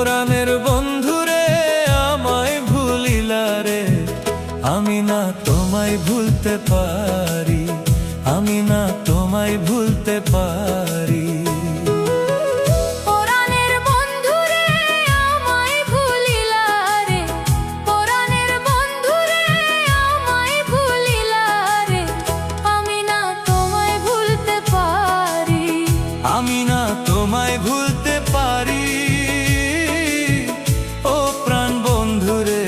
পরাণের বন্ধুরে আমায় ভুলিলা রে, আমি না তোমায় ভুলতে পারি, আমি না তোমায় ভুলতে পারি। পরাণের বন্ধুরে আমায় ভুলিলা রে, পরাণের বন্ধুরে আমায় ভুলিলা রে, আমি না তোমায় ভুলতে পারি, আমি না তোমায় ভুলতে পারি। ও প্রাণ বন্ধুরে,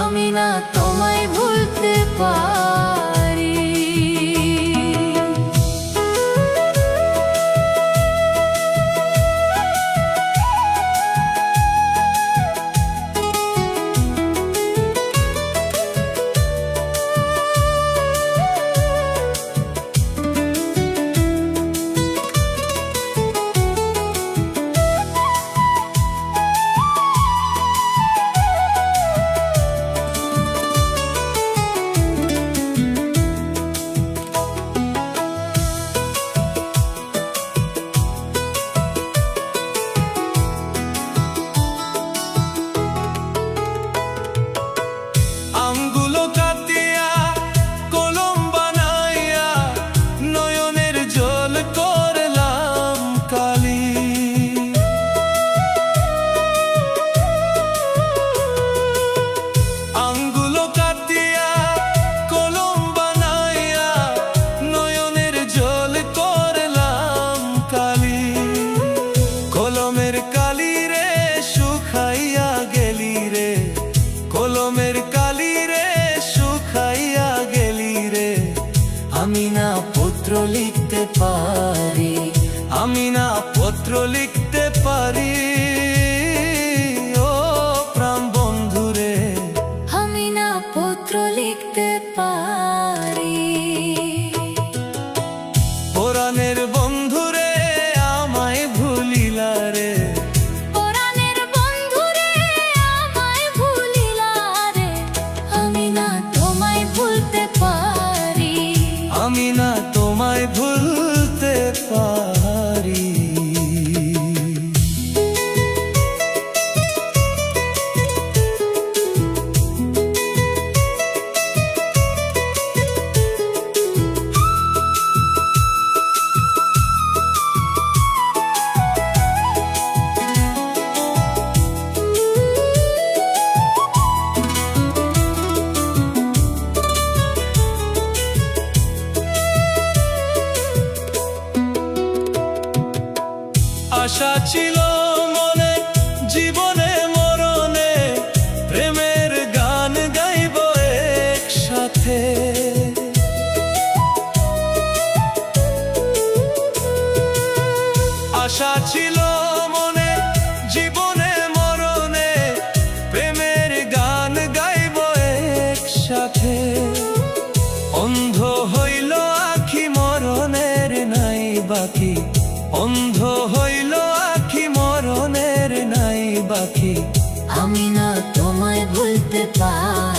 আমি না তোমায় ভুলতে পারি। আঙ্গুলো কাটিয়া কলম বানাইয়া নয়নের জল করলাম কালি। আঙ্গুলো কাটিয়া কলম বানাইয়া নয়নের জল করলাম কালি। কলমের কালি রে শুকাইয়া গেলি রে, কলমের কালি রে শুকাইয়া গেলি রে, আমি না পত্র লিখতে পারি, আমি না পত্র লিখতে পারি। ও প্রাণ বন্ধুরে, আমি না পত্র লিখতে পারি। পরাণের বন্ধুরে আমায় ভুলিলা রে, পরাণের বন্ধুরে আমায় ভুলিলা রে, আমি না তোমায় ভুলতে পারি, আমি না তোমায় ভুলতে পারি। আশা ছিল মনে জীবনে মরণে, প্রেমের গান গাইব একসাথে। আশা ছিল মনে জীবনে মরণে, প্রেমের গান গাইব একসাথে। অন্ধ হইল আখি মরণের নাই বাকি, অন্ধ হইল আখি মরণের নাই বাকি। আমি না তোমায় ভুলতে পারি।